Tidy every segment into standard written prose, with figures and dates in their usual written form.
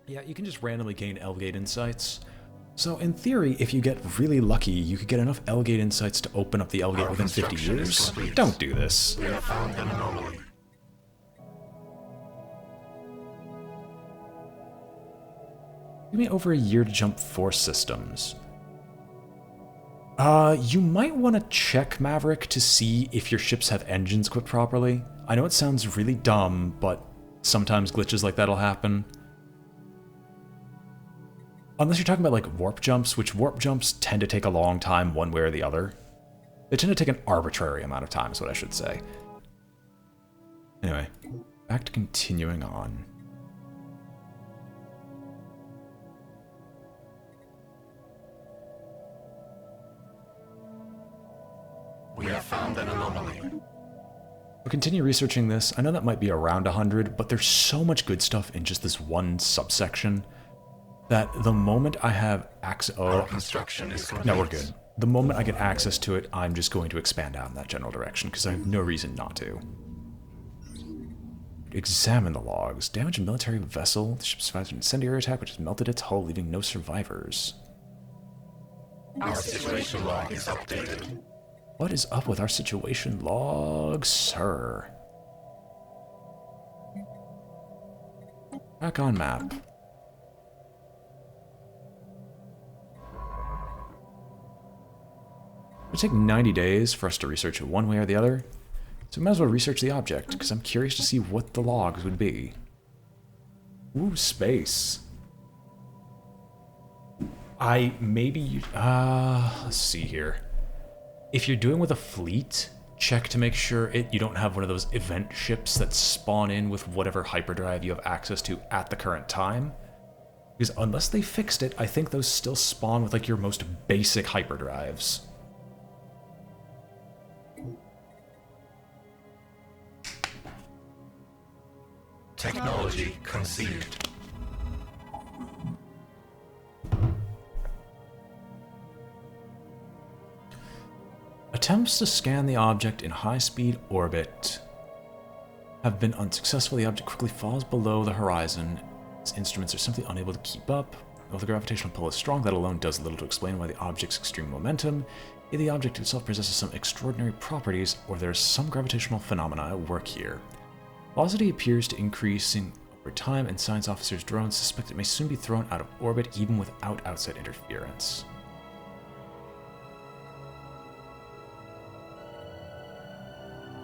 Yeah, you can just randomly gain L-Gate insights. So in theory, if you get really lucky, you could get enough L-Gate insights to open up the L-Gate within 50 years. Don't do this. We have found an anomaly. Give me over a year to jump 4 systems. You might want to check, Maverick, to see if your ships have engines equipped properly. I know it sounds really dumb, but sometimes glitches like that'll happen. Unless you're talking about like warp jumps, which warp jumps tend to take a long time one way or the other. They tend to take an arbitrary amount of time is what I should say. Anyway, back to continuing on. We have found an anomaly. We'll continue researching this. I know that might be around 100, but there's so much good stuff in just this one subsection that the moment I have access... Our construction is complete. No, we're good. The moment I get access to it, I'm just going to expand out in that general direction, because I have no reason not to. Examine the logs. Damage a military vessel. The ship survives an incendiary attack, which has melted its hull, leaving no survivors. Our situation log is updated. What is up with our situation log, sir? Back on map. It would take 90 days for us to research it one way or the other, so we might as well research the object, because I'm curious to see what the logs would be. Ooh, space. Let's see here. If you're doing with a fleet, check to make sure you don't have one of those event ships that spawn in with whatever hyperdrive you have access to at the current time. Because unless they fixed it, I think those still spawn with like your most basic hyperdrives. Technology conceived. Attempts to scan the object in high-speed orbit have been unsuccessful. The object quickly falls below the horizon. Its instruments are simply unable to keep up. Though the gravitational pull is strong, that alone does little to explain why the object's extreme momentum. Either the object itself possesses some extraordinary properties, or there is some gravitational phenomena at work here. Velocity appears to increasing over time, and science officers' drones suspect it may soon be thrown out of orbit even without outside interference.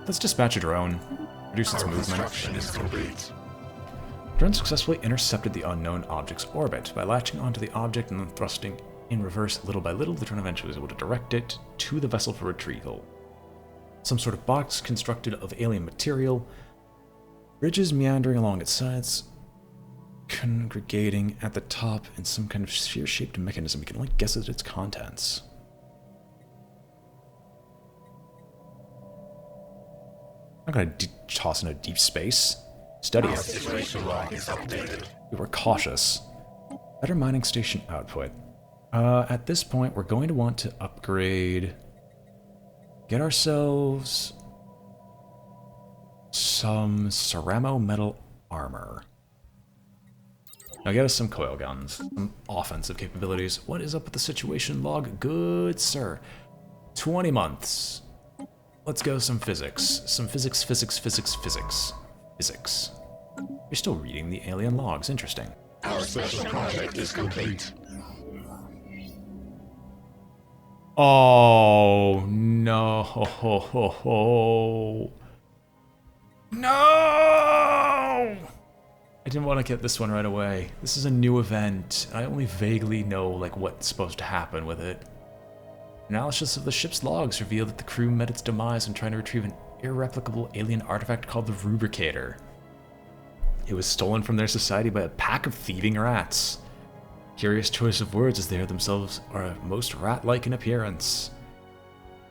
Let's dispatch a drone. Reduce its movement. Construction is complete. Drone successfully intercepted the unknown object's orbit. By latching onto the object and then thrusting in reverse little by little, the drone eventually was able to direct it to the vessel for retrieval. Some sort of box constructed of alien material. Ridges meandering along its sides, congregating at the top in some kind of sphere-shaped mechanism. You can only guess at its contents. I'm not gonna toss into deep space. Study Our it. situation log is updated. We were cautious. Better mining station output. At this point, we're going to want to upgrade. Get ourselves some ceramo metal armor. Now get us some coil guns, some offensive capabilities. What is up with the situation log? Good sir. 20 months. Let's go some physics. Some physics. Physics. You're still reading the alien logs. Interesting. Our special project is complete. Oh, no. No! I didn't want to get this one right away. This is a new event, and I only vaguely know like what's supposed to happen with it. Analysis of the ship's logs revealed that the crew met its demise when trying to retrieve an irreplicable alien artifact called the Rubricator. It was stolen from their society by a pack of thieving rats. Curious choice of words, as they themselves are most rat-like in appearance.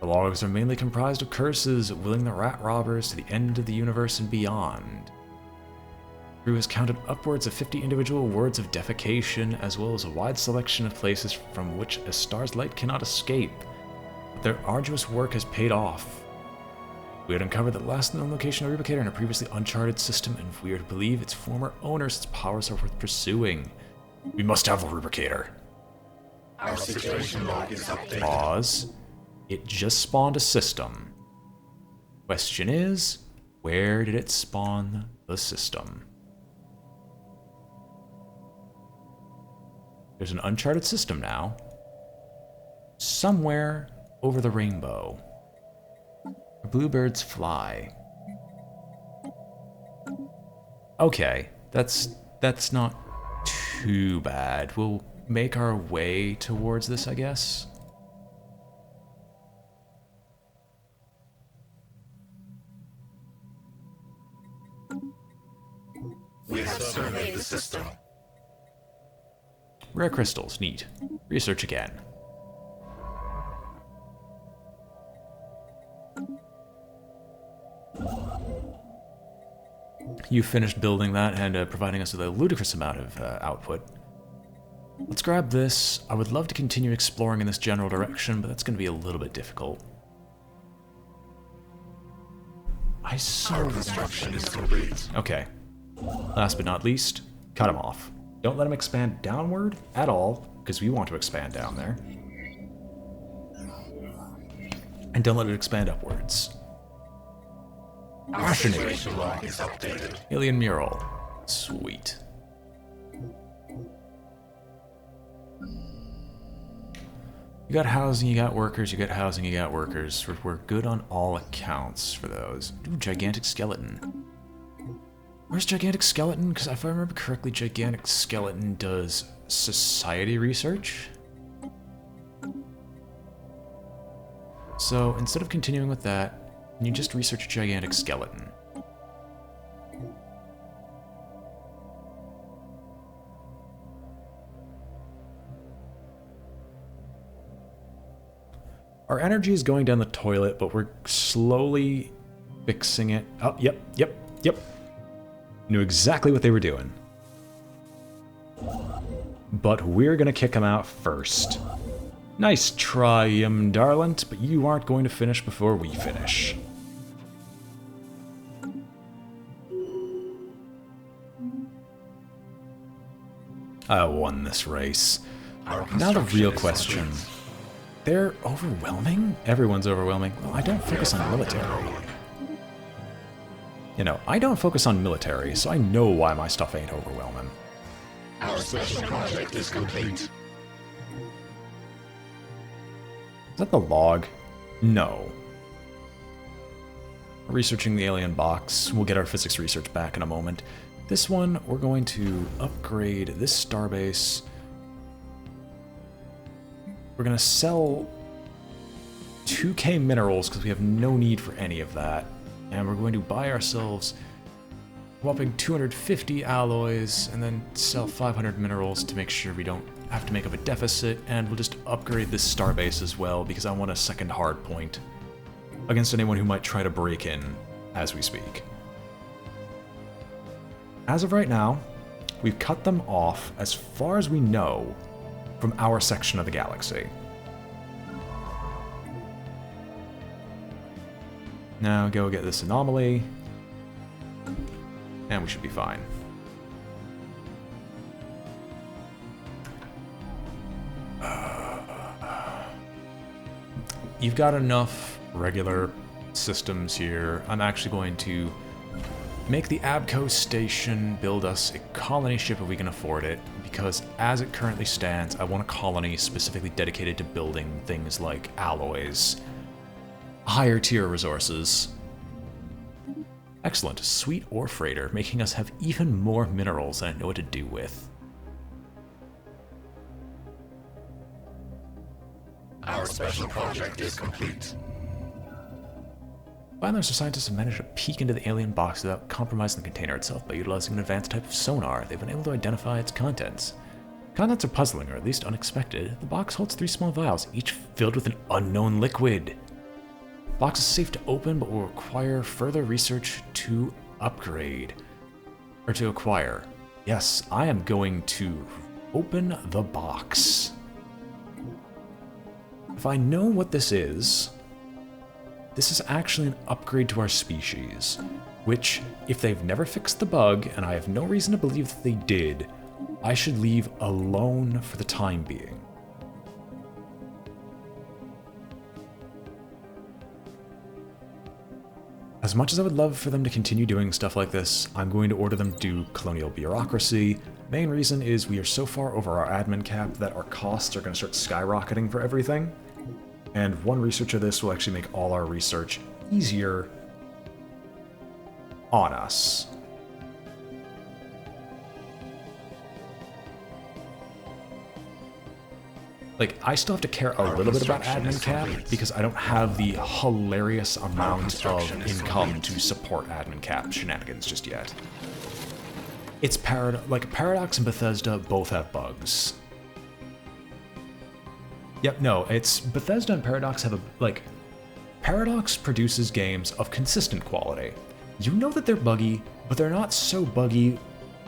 The logs are mainly comprised of curses, willing the rat robbers to the end of the universe and beyond. The crew has counted upwards of 50 individual words of defecation, as well as a wide selection of places from which a star's light cannot escape. But their arduous work has paid off. We had uncovered the last known location of the replicator in a previously uncharted system, and we are to believe its former owners, its powers are worth pursuing. We must have the replicator. Our situation log is updated. Pause. It just spawned a system. Question is, where did it spawn the system? There's an uncharted system now. Somewhere over the rainbow. Where bluebirds fly. Okay, that's not too bad. We'll make our way towards this, I guess. We have surveyed the system. Rare crystals, neat. Research again. You finished building that and providing us with a ludicrous amount of output. Let's grab this. I would love to continue exploring in this general direction, but that's going to be a little bit difficult. Our construction is complete. Okay. Last but not least, cut him off. Don't let him expand downward at all, because we want to expand down there. And don't let it expand upwards. Our situation log is updated. Alien mural. Sweet. You got housing, you got workers, you got housing, you got workers. We're good on all accounts for those. Ooh, gigantic skeleton. Where's gigantic skeleton? Because if I remember correctly, gigantic skeleton does society research. So instead of continuing with that, can you just research gigantic skeleton? Our energy is going down the toilet, but we're slowly fixing it. Oh, yep. Knew exactly what they were doing. But we're gonna kick them out first. Nice try, darling, but you aren't going to finish before we finish. I won this race. Now the real question. They're overwhelming? Everyone's overwhelming. Well, I don't focus on military. You know, I don't focus on military, so I know why my stuff ain't overwhelming. Our special project is complete. Is that the log? No. Researching the alien box. We'll get our physics research back in a moment. This one, we're going to upgrade this starbase. We're going to sell 2k minerals because we have no need for any of that. And we're going to buy ourselves a whopping 250 alloys and then sell 500 minerals to make sure we don't have to make up a deficit. And we'll just upgrade this starbase as well because I want a second hard point against anyone who might try to break in as we speak. As of right now, we've cut them off as far as we know from our section of the galaxy. Now go get this anomaly, and we should be fine. You've got enough regular systems here. I'm actually going to make the Abco station build us a colony ship if we can afford it, because as it currently stands, I want a colony specifically dedicated to building things like alloys, higher tier resources. Excellent, sweet ore freighter, making us have even more minerals than I know what to do with. Our special project is complete. Finally, our scientists have managed to peek into the alien box without compromising the container itself by utilizing an advanced type of sonar. They've been able to identify its contents. Contents are puzzling, or at least unexpected. The box holds 3 small vials, each filled with an unknown liquid. The box is safe to open, but will require further research to upgrade. Or to acquire. Yes, I am going to open the box. If I know what this is, this is actually an upgrade to our species, which, if they've never fixed the bug, and I have no reason to believe that they did, I should leave alone for the time being. As much as I would love for them to continue doing stuff like this, I'm going to order them to do colonial bureaucracy. Main reason is we are so far over our admin cap that our costs are going to start skyrocketing for everything. And one research of this will actually make all our research easier on us. Like, I still have to care a little bit about admin cap because I don't have the hilarious amount of income to support admin cap shenanigans just yet. It's Paradox and Bethesda both have bugs. Yep, no, it's Bethesda and Paradox have Paradox produces games of consistent quality. You know that they're buggy, but they're not so buggy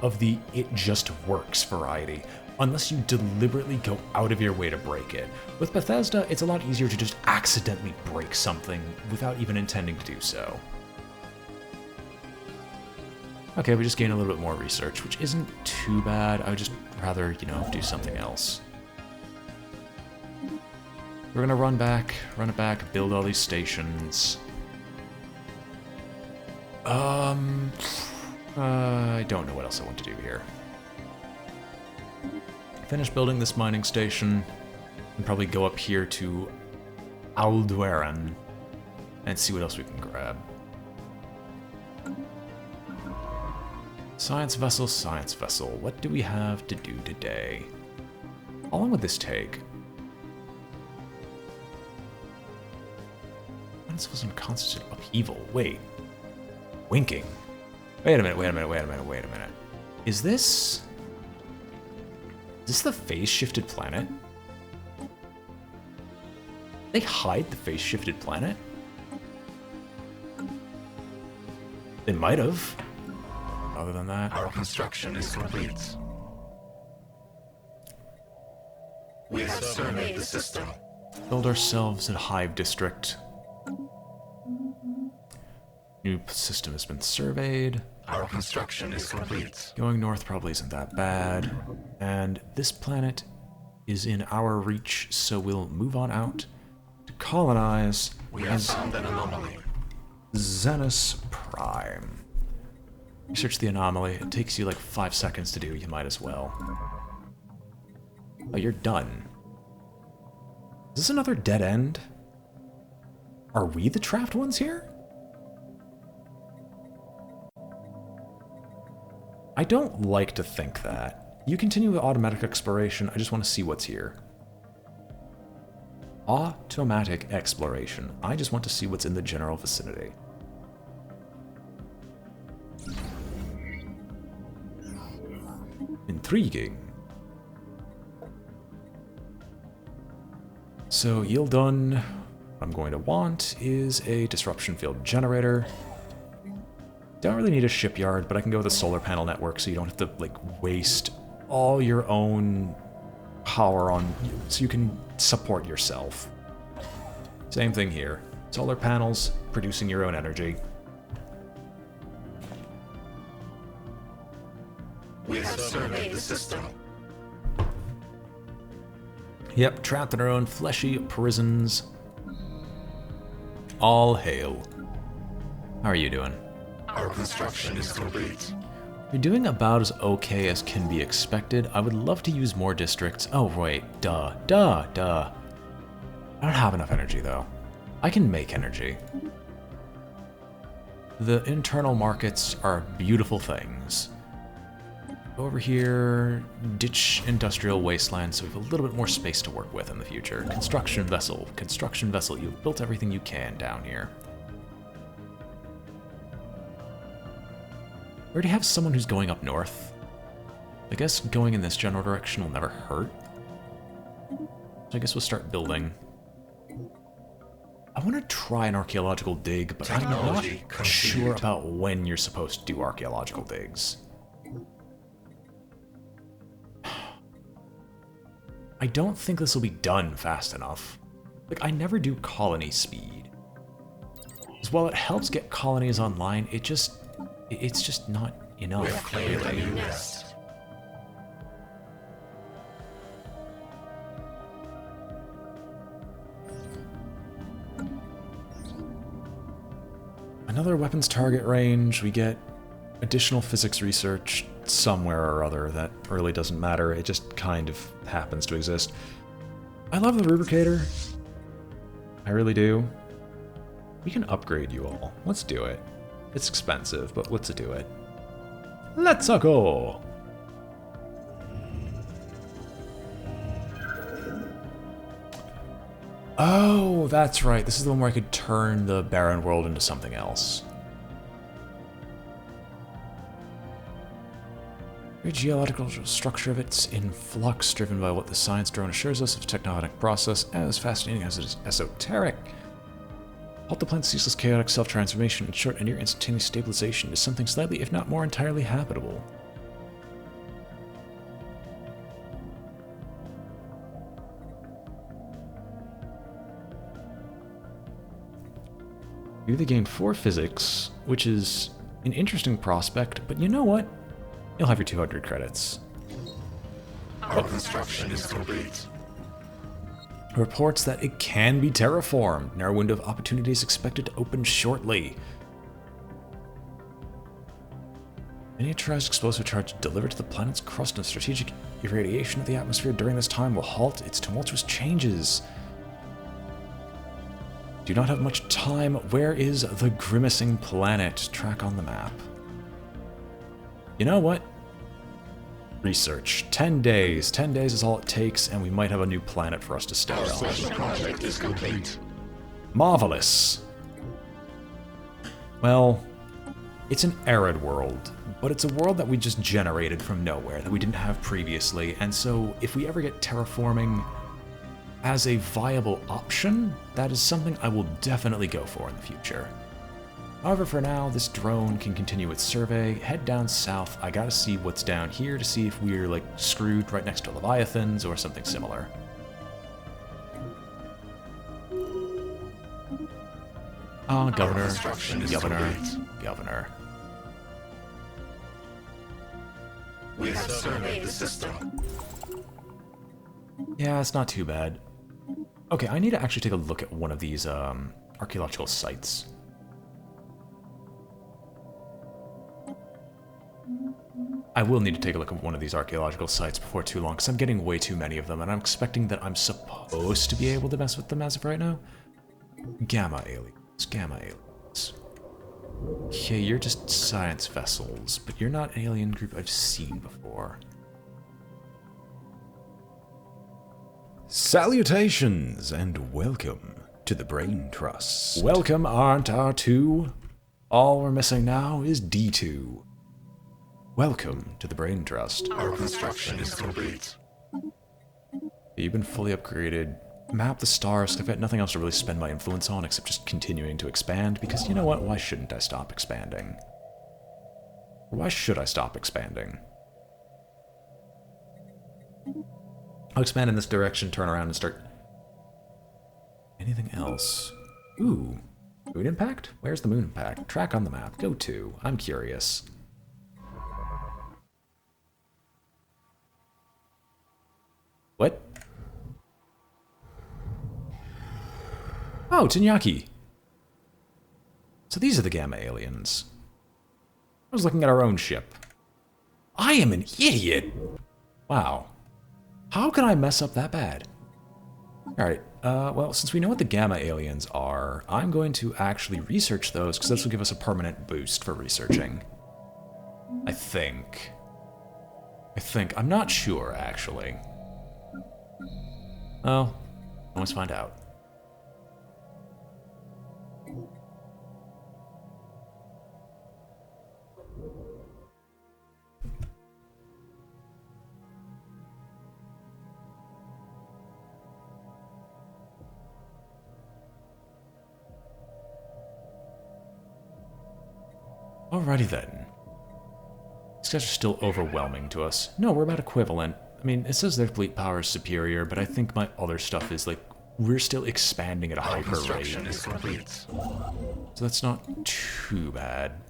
of the it just works variety, unless you deliberately go out of your way to break it. With Bethesda, it's a lot easier to just accidentally break something without even intending to do so. Okay, we just gain a little bit more research, which isn't too bad. I would just rather, you know, do something else. We're gonna run it back, build all these stations. I don't know what else I want to do here. Finish building this mining station, and probably go up here to Aldueran and see what else we can grab. Science vessel, science vessel. What do we have to do today? How long would this take? This was in constant upheaval. Wait. Winking. Wait a minute. Is this the phase-shifted planet? They hide the phase-shifted planet? They might have. Other than that, Our construction is complete. We have surveyed the system. build ourselves a hive district. New system has been surveyed. Our construction is complete. Going north probably isn't that bad. And this planet is in our reach, so we'll move on out to colonize We have found an anomaly. Xenus Prime. Research the anomaly. It takes you like 5 seconds to do. You might as well. Oh, you're done. Is this another dead end? Are we the trapped ones here? I don't like to think that. You continue with automatic exploration. I just want to see what's here. Automatic exploration. I just want to see what's in the general vicinity. Intriguing. So, yield done. What I'm going to want is a disruption field generator. Don't really need a shipyard, but I can go with a solar panel network so you don't have to, like, waste all your own power on, so you can support yourself. Same thing here. Solar panels, producing your own energy. We have surveyed the system. Yep, trapped in our own fleshy prisons. All hail. How are you doing? Our construction is complete. You're doing about as okay as can be expected. I would love to use more districts. Oh, wait. Duh. I don't have enough energy, though. I can make energy. The internal markets are beautiful things. Over here, ditch industrial wasteland, so we have a little bit more space to work with in the future. Construction vessel. You've built everything you can down here. We already have someone who's going up north. I guess going in this general direction will never hurt. So I guess we'll start building. I want to try an archaeological dig, but I'm not sure about when you're supposed to do archaeological digs. I don't think this will be done fast enough. Like, I never do colony speed. As while it helps get colonies online, it's just not enough. We've claimed a new nest. Another weapons target range, we get additional physics research somewhere or other that really doesn't matter, it just kind of happens to exist. I love the Rubricator. I really do. We can upgrade you all. Let's do it. It's expensive, but let's do it. Let's go! Oh, that's right. This is the one where I could turn the barren world into something else. The geological structure of it's in flux, driven by what the science drone assures us of tectonic process, as fascinating as it is esoteric. Halt the planet's ceaseless chaotic self-transformation and short and near instantaneous stabilization is something slightly, if not more entirely habitable. You either gain 4 physics, which is an interesting prospect, but you know what? You'll have your 200 credits. Our construction is complete. Reports that it can be terraformed. Narrow window of opportunity is expected to open shortly. Miniaturized explosive charge delivered to the planet's crust and strategic irradiation of the atmosphere during this time will halt its tumultuous changes. Do not have much time. Where is the grimacing planet? Track on the map. You know what? Research. 10 days. 10 days is all it takes, and we might have a new planet for us to stay Our on. special project is complete. Marvelous. Well, it's an arid world, but it's a world that we just generated from nowhere, that we didn't have previously, and so if we ever get terraforming as a viable option, that is something I will definitely go for in the future. However, for now, this drone can continue its survey, head down south. I gotta see what's down here to see if we're, like, screwed right next to Leviathans or something similar. Ah, Governor, construction is Governor, complete. Governor. We have surveyed the system. Yeah, it's not too bad. Okay, I need to actually take a look at one of these archaeological sites. I will need to take a look at one of these archaeological sites before too long, because I'm getting way too many of them, and I'm expecting that I'm supposed to be able to mess with them as of right now. Gamma aliens. Gamma aliens. Okay, you're just science vessels, but you're not an alien group I've seen before. Salutations and welcome to the Brain Trust. Welcome, aren't R2? All we're missing now is D2. Welcome to the Brain Trust. Our construction is complete. You've been fully upgraded. Map the stars. I've got nothing else to really spend my influence on except just continuing to expand, because you know what? Why shouldn't I stop expanding? Why should I stop expanding? I'll expand in this direction, turn around, and start... Anything else? Ooh. Moon impact? Where's the moon impact? Track on the map. Go to. I'm curious. What? Oh, Tinyaki. So these are the Gamma aliens. I was looking at our own ship. I am an idiot! Wow. How can I mess up that bad? Alright, well, since we know what the Gamma aliens are, I'm going to actually research those, because this will give us a permanent boost for researching. I think. I'm not sure, actually. Oh, let's find out. Alrighty then. These guys are still overwhelming to us. No, we're about equivalent. I mean, it says their fleet power is superior, but I think my other stuff is, like, we're still expanding at a Our hyper rate. construction is complete. So that's not too bad.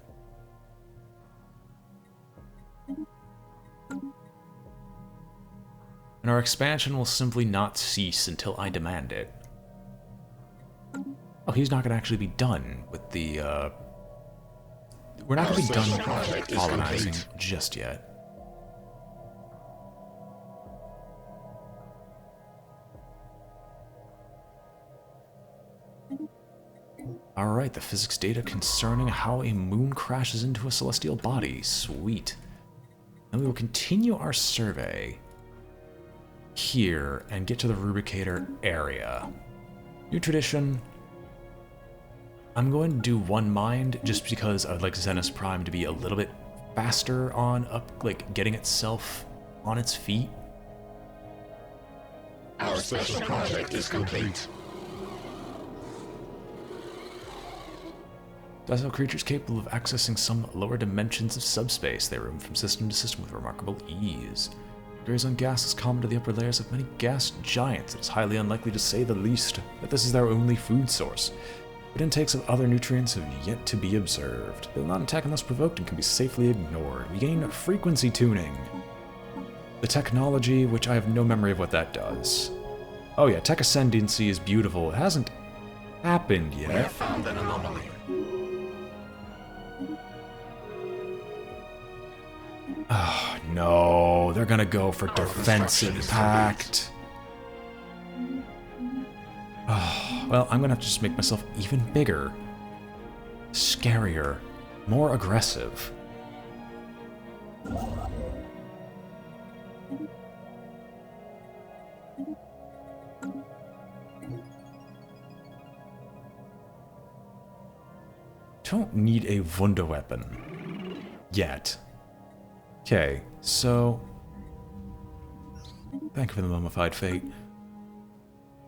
And our expansion will simply not cease until I demand it. Oh, he's not going to actually be done with the, we're not going to be done colonizing just yet. Alright, the physics data concerning how a moon crashes into a celestial body. Sweet. And we will continue our survey here and get to the Rubicator area. New tradition. I'm going to do one mind just because I would like Xenos Prime to be a little bit faster on getting itself on its feet. Our special project is complete. Docile creatures capable of accessing some lower dimensions of subspace. They roam from system to system with remarkable ease. Graze on gas is common to the upper layers of many gas giants. It is highly unlikely, to say the least, that this is their only food source. But intakes of other nutrients have yet to be observed. They will not attack unless provoked and can be safely ignored. We gain frequency tuning. The technology, which I have no memory of what that does. Oh yeah, tech ascendancy is beautiful. It hasn't happened yet. We have found an anomaly. Oh, no. They're gonna go for defensive pact. Oh, well, I'm gonna have to just make myself even bigger. Scarier. More aggressive. Don't need a Wunder weapon. Yet. Okay, so... Thank you for the mummified fate.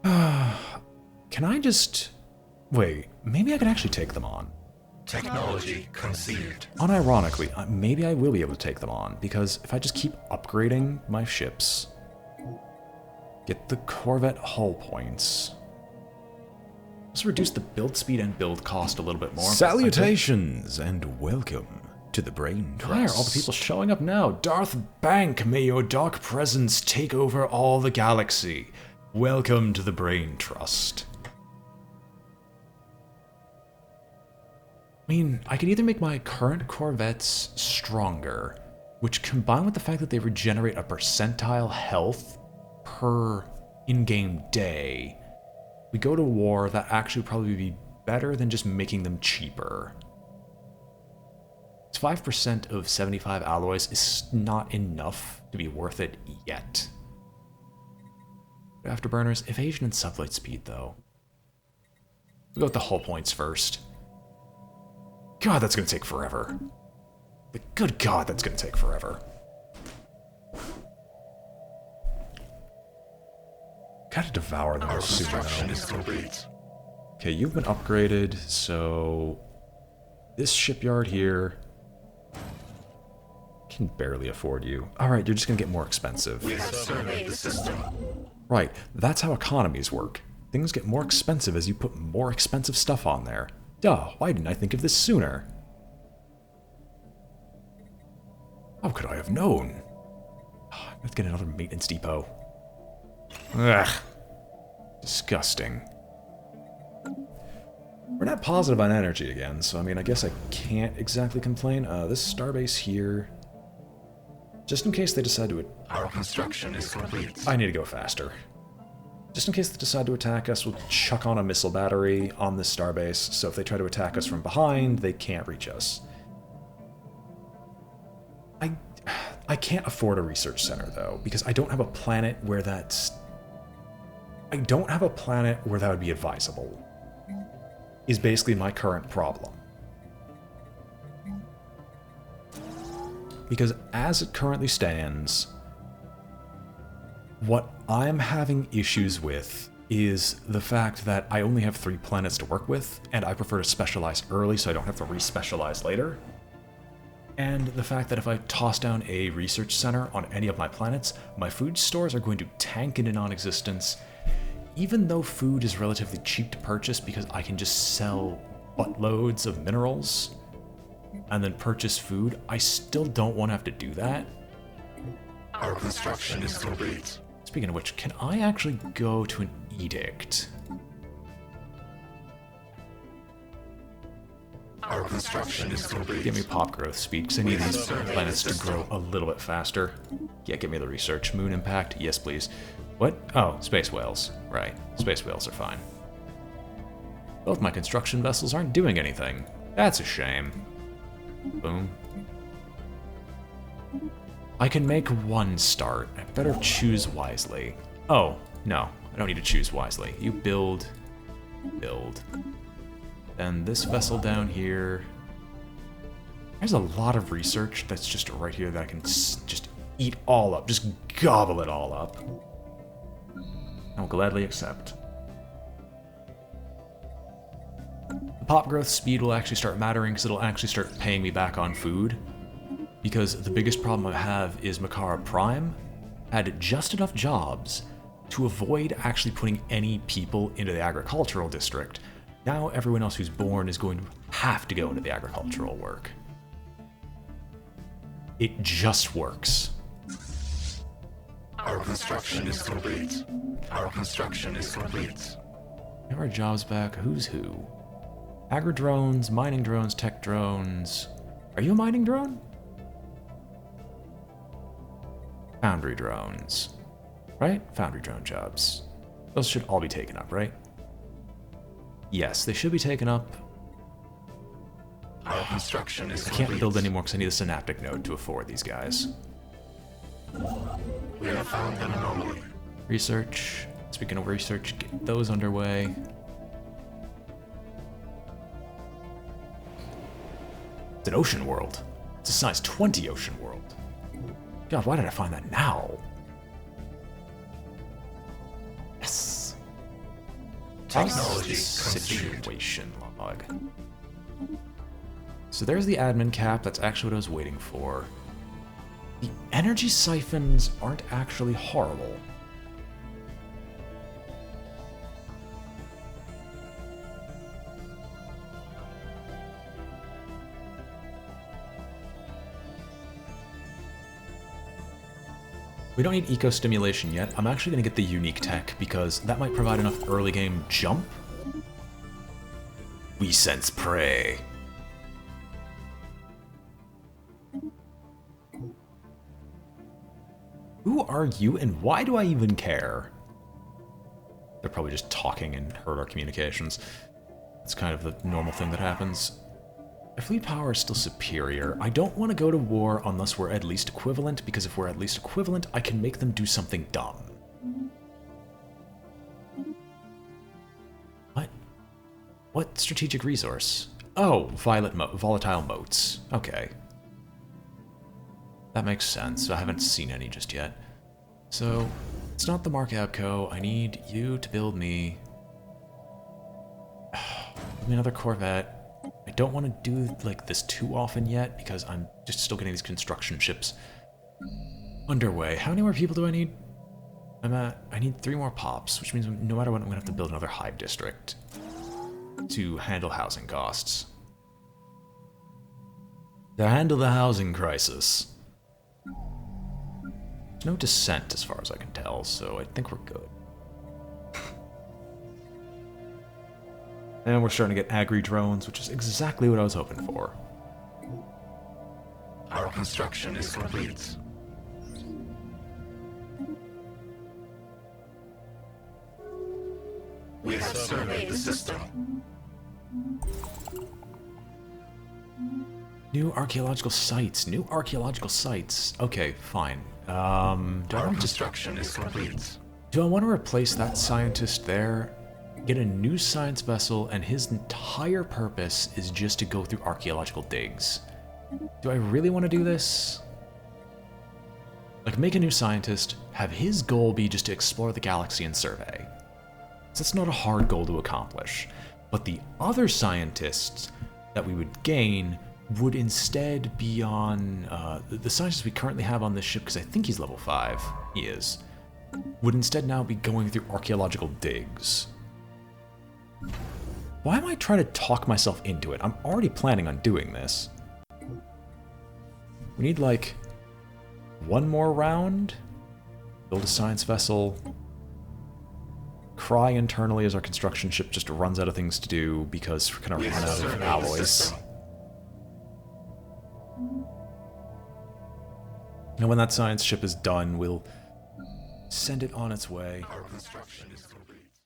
Can I just... Wait, maybe I can actually take them on. Technology conceived. Unironically, maybe I will be able to take them on, because if I just keep upgrading my ships, get the Corvette hull points, let's reduce the build speed and build cost a little bit more. Salutations and welcome to the Brain Trust. Why are all the people showing up now? Darth Bank, may your dark presence take over all the galaxy. Welcome to the Brain Trust. I mean, I could either make my current Corvettes stronger, which combined with the fact that they regenerate a percentile health per in-game day, we go to war, that actually would probably be better than just making them cheaper. 5% of 75 alloys is not enough to be worth it yet. Afterburners, evasion and sublight speed, though. We'll go with the hull points first. God, that's gonna take forever. But good God, that's gonna take forever. Gotta devour them soon though. Okay, you've been upgraded, so... This shipyard here... can barely afford you. Alright, you're just gonna get more expensive. We have surveyed the system. Right, that's how economies work. Things get more expensive as you put more expensive stuff on there. Duh, why didn't I think of this sooner? How could I have known? Let's get another maintenance depot. Ugh. Disgusting. We're not positive on energy again, so I mean, I guess I can't exactly complain. This starbase here... Just in case they decide to... Our construction is complete. I need to go faster. Just in case they decide to attack us, we'll chuck on a missile battery on this starbase, so if they try to attack us from behind, they can't reach us. I can't afford a research center, though, because I don't have a planet where that's... I don't have a planet where that would be advisable, is basically my current problem. Because as it currently stands, what I'm having issues with is the fact that I only have 3 planets to work with, and I prefer to specialize early so I don't have to re-specialize later. And the fact that if I toss down a research center on any of my planets, my food stores are going to tank into non-existence, even though food is relatively cheap to purchase because I can just sell buttloads of minerals and then purchase food, I still don't want to have to do that. Our construction is complete. Speaking of which, can I actually go to an edict? Our construction is complete. Give me pop growth speed, because I need these planets to grow a little bit faster. Yeah, give me the research. Moon impact, yes please. What? Oh, space whales. Right, space whales are fine. Both my construction vessels aren't doing anything. That's a shame. Boom. I can make one start. I better choose wisely. Oh, no, I don't need to choose wisely. You build. Build. And this vessel down here. There's a lot of research that's just right here that I can just eat all up. Just gobble it all up. I'll gladly accept. The pop growth speed will actually start mattering because it'll actually start paying me back on food. Because the biggest problem I have is Makara Prime had just enough jobs to avoid actually putting any people into the agricultural district. Now everyone else who's born is going to have to go into the agricultural work. It just works. Our construction is complete. Our construction is complete. Have our jobs back. Who's who? Agri drones, mining drones, tech drones. Are you a mining drone? Foundry drones. Right? Foundry drone jobs. Those should all be taken up, right? Yes, they should be taken up. Our construction is I complete. can't build anymore because I need a synaptic node to afford these guys. We have found an anomaly. Research. Speaking of research, get those underway. It's an ocean world. It's a size 20 ocean world. God, why did I find that now? Yes. Technology Situation log. So there's the admin cap. That's actually what I was waiting for. The energy siphons aren't actually horrible. We don't need eco-stimulation yet. I'm actually going to get the unique tech because that might provide enough early game jump. We sense prey. Who are you and why do I even care? They're probably just talking and hurt our communications. It's kind of the normal thing that happens. Our fleet power is still superior. I don't want to go to war unless we're at least equivalent, because if we're at least equivalent, I can make them do something dumb. What? What strategic resource? Oh, volatile motes. Okay. That makes sense. I haven't seen any just yet. So, it's not the Mark Abco. I need you to build me... Give me another Corvette. I don't want to do like this too often yet because I'm just still getting these construction ships underway. How many more people do I need? I need 3 more pops, which means no matter what, I'm going to have to build another hive district to handle housing costs. To handle the housing crisis. There's no dissent as far as I can tell, so I think we're good. And we're starting to get agri drones, which is exactly what I was hoping for. Our construction is complete. We have surveyed the system. New archaeological sites. New archaeological sites. Okay, fine. Do I Our want to construction is complete. Do I want to replace that scientist there? Get a new science vessel, and his entire purpose is just to go through archaeological digs. Do I really want to do this? Like, make a new scientist, have his goal be just to explore the galaxy and survey. So that's not a hard goal to accomplish. But the other scientists that we would gain would instead be on the scientist we currently have on this ship, because I think he's level 5. He is. would instead now be going through archaeological digs. Why am I trying to talk myself into it? I'm already planning on doing this. We need, like, one more round? Build a science vessel. Cry internally as our construction ship just runs out of things to do because we're gonna run out of alloys. And when that science ship is done, we'll send it on its way. Our construction is complete.